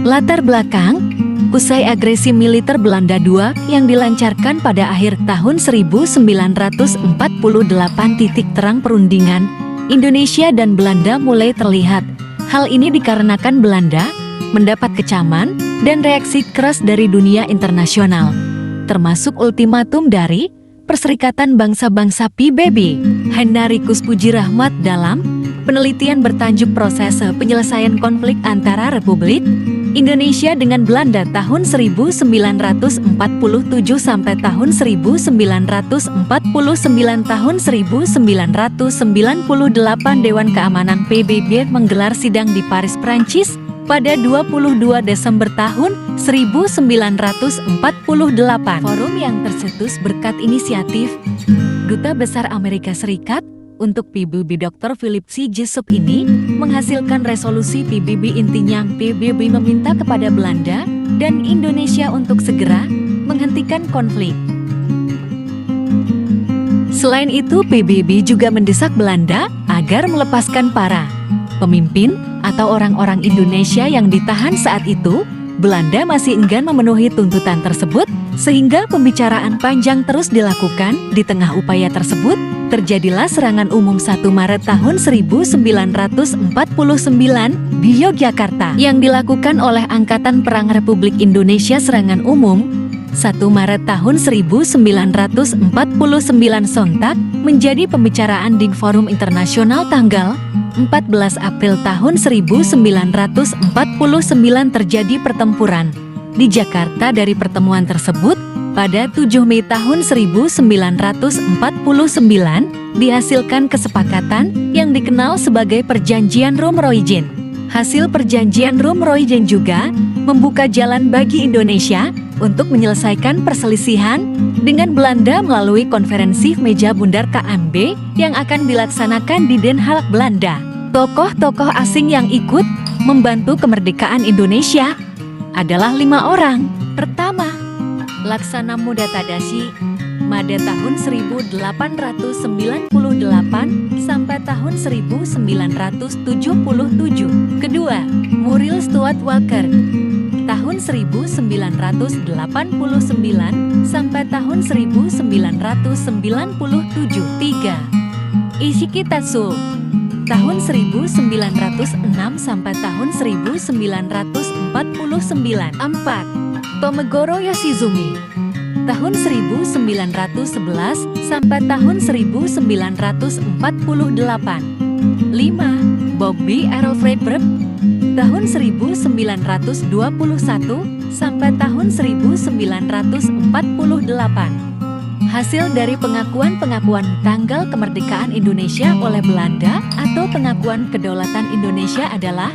Latar belakang, usai agresi militer Belanda II yang dilancarkan pada akhir tahun 1948, titik terang perundingan Indonesia dan Belanda mulai terlihat. Hal ini dikarenakan Belanda mendapat kecaman dan reaksi keras dari dunia internasional, termasuk ultimatum dari Perserikatan Bangsa-Bangsa PBB. Hendarikus Pujirahmat dalam penelitian bertajuk Proses Penyelesaian Konflik Antara Republik Indonesia dengan Belanda tahun 1947 sampai tahun 1949 tahun 1998 Dewan Keamanan PBB menggelar sidang di Paris, Prancis pada 22 Desember tahun 1948. Forum yang tercetus berkat inisiatif Duta Besar Amerika Serikat untuk PBB Dr. Philip C. Jessup ini menghasilkan resolusi PBB. Intinya PBB meminta kepada Belanda dan Indonesia untuk segera menghentikan konflik. Selain itu, PBB juga mendesak Belanda agar melepaskan para pemimpin atau orang-orang Indonesia yang ditahan saat itu. Belanda masih enggan memenuhi tuntutan tersebut, sehingga pembicaraan panjang terus dilakukan. Di tengah upaya tersebut, terjadilah serangan umum 1 Maret tahun 1949 di Yogyakarta yang dilakukan oleh Angkatan Perang Republik Indonesia. Serangan umum 1 Maret tahun 1949 sontak menjadi pembicaraan di Forum Internasional. Tanggal 14 April tahun 1949 terjadi pertempuran di Jakarta. Dari pertemuan tersebut, pada 7 Mei tahun 1949 dihasilkan kesepakatan yang dikenal sebagai Perjanjian Rum-Roijin. Hasil Perjanjian Rum-Roijin juga membuka jalan bagi Indonesia untuk menyelesaikan perselisihan dengan Belanda melalui konferensi meja bundar KMB yang akan dilaksanakan di Den Haag, Belanda. Tokoh-tokoh asing yang ikut membantu kemerdekaan Indonesia adalah 5 orang. Pertama, Laksana Muda Tadashi pada tahun 1898 sampai tahun 1977. Kedua, Muriel Stuart Walker tahun 1989 sampai tahun 1997. Tiga, Ishiki Tatsuo tahun 1906 sampai tahun 1949. 4. Tomegoro Yoshizumi tahun 1911 sampai tahun 1948. 5. Bobby Alfred Berg tahun 1921 sampai tahun 1948. Hasil dari pengakuan tanggal kemerdekaan Indonesia oleh Belanda atau pengakuan kedaulatan Indonesia adalah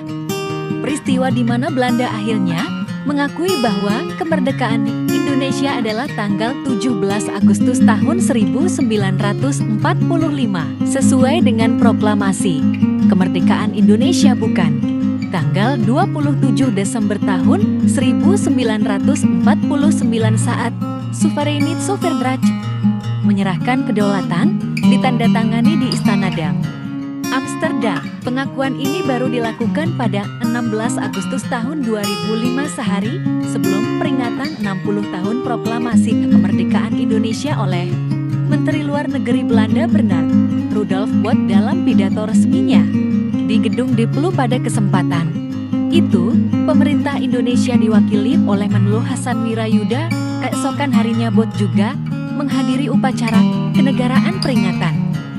peristiwa di mana Belanda akhirnya mengakui bahwa kemerdekaan Indonesia adalah tanggal 17 Agustus tahun 1945 sesuai dengan proklamasi kemerdekaan Indonesia, bukan tanggal 27 Desember tahun 1949 saat Soekarno menyerahkan kedaulatan ditandatangani di Istana Dam, Amsterdam. Pengakuan ini baru dilakukan pada 16 Agustus tahun 2005, sehari sebelum peringatan 60 tahun proklamasi kemerdekaan Indonesia oleh Menteri Luar Negeri Belanda Bernard Rudolf Bot dalam pidato resminya di Gedung Diplo. Pada kesempatan itu, pemerintah Indonesia diwakili oleh Menlu Hasan Wirayuda. Keesokan harinya Bot juga menghadiri upacara kenegaraan peringatan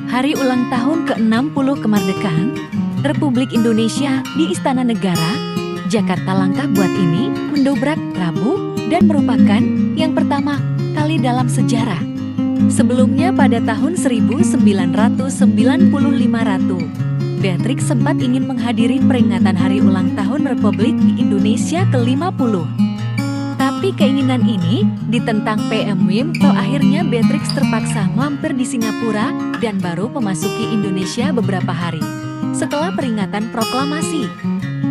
Hari Ulang Tahun ke-60 Kemerdekaan Republik Indonesia di Istana Negara, Jakarta. Langkah Bot ini mendobrak Rabu dan merupakan yang pertama kali dalam sejarah. Sebelumnya pada tahun 1995 Beatrix sempat ingin menghadiri peringatan Hari Ulang Tahun Republik Indonesia ke-50. Tapi keinginan ini ditentang PM Wim To. Akhirnya Beatrix terpaksa mampir di Singapura dan baru memasuki Indonesia beberapa hari setelah peringatan proklamasi.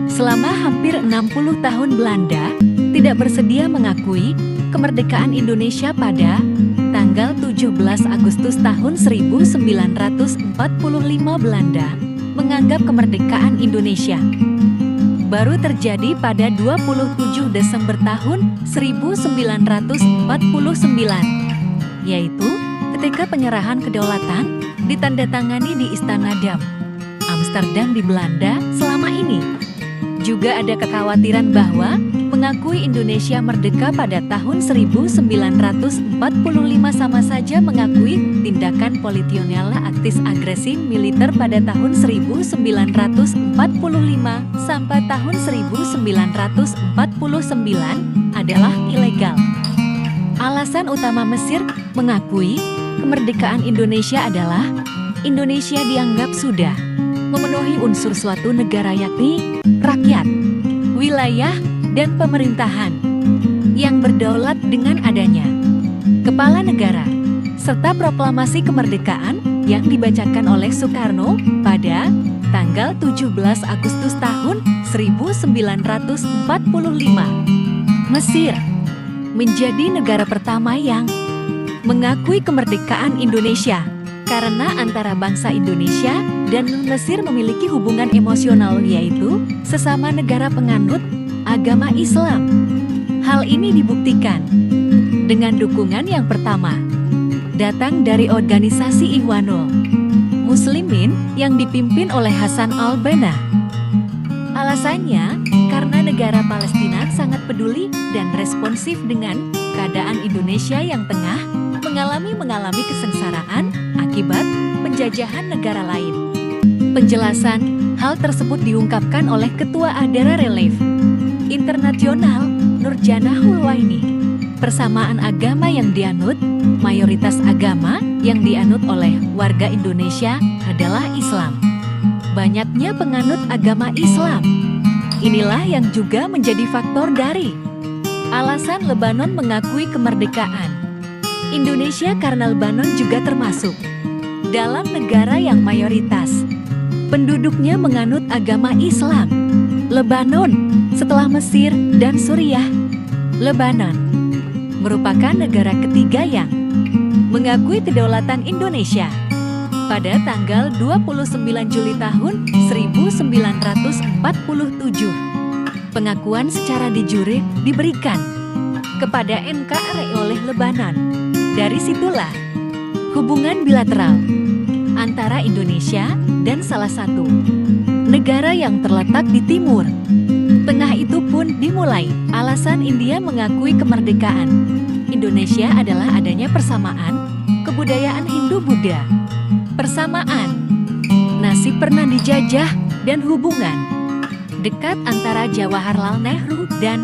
Selama hampir 60 tahun Belanda tidak bersedia mengakui kemerdekaan Indonesia. Pada tanggal 17 Agustus tahun 1945 Belanda menganggap kemerdekaan Indonesia baru terjadi pada 27 Desember tahun 1949, yaitu ketika penyerahan kedaulatan ditandatangani di Istana Dam, Amsterdam di Belanda selama ini. Juga ada kekhawatiran bahwa mengakui Indonesia merdeka pada tahun 1945 sama saja mengakui tindakan polisional aktis agresi militer pada tahun 1945 sampai tahun 1949 adalah ilegal. Alasan utama Mesir mengakui kemerdekaan Indonesia adalah Indonesia dianggap sudah memenuhi unsur suatu negara, yakni rakyat, wilayah, dan pemerintahan yang berdaulat dengan adanya kepala negara, serta proklamasi kemerdekaan yang dibacakan oleh Soekarno pada tanggal 17 Agustus tahun 1945. Mesir menjadi negara pertama yang mengakui kemerdekaan Indonesia karena antara bangsa Indonesia dan Mesir memiliki hubungan emosional, yaitu sesama negara penganut agama Islam. Hal ini dibuktikan dengan dukungan yang pertama datang dari organisasi Ikhwanul Muslimin yang dipimpin oleh Hasan al-Banna. Alasannya karena negara Palestina sangat peduli dan responsif dengan keadaan Indonesia yang tengah mengalami kesengsaraan akibat penjajahan negara lain. Penjelasan hal tersebut diungkapkan oleh Ketua Adara Relief Internasional Nurjana Hulwaini. Persamaan agama yang dianut, mayoritas agama yang dianut oleh warga Indonesia adalah Islam. Banyaknya penganut agama Islam. Inilah yang juga menjadi faktor dari alasan Lebanon mengakui kemerdekaan Indonesia karena Lebanon juga termasuk dalam negara yang mayoritas penduduknya menganut agama Islam. Lebanon, setelah Mesir dan Suriah, Lebanon merupakan negara ketiga yang mengakui kedaulatan Indonesia. Pada tanggal 29 Juli tahun 1947, pengakuan secara de jure diberikan kepada NKRI oleh Lebanon. Dari situlah hubungan bilateral antara Indonesia dan salah satu negara yang terletak di Timur Tengah itu pun dimulai. Alasan India mengakui kemerdekaan Indonesia adalah adanya persamaan kebudayaan Hindu-Buddha, persamaan nasib pernah dijajah, dan hubungan dekat antara Jawaharlal Nehru dan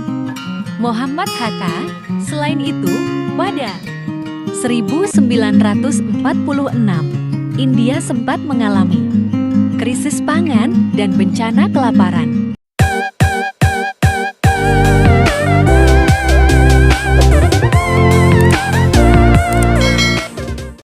Muhammad Hatta. Selain itu, pada 1946, India sempat mengalami krisis pangan dan bencana kelaparan.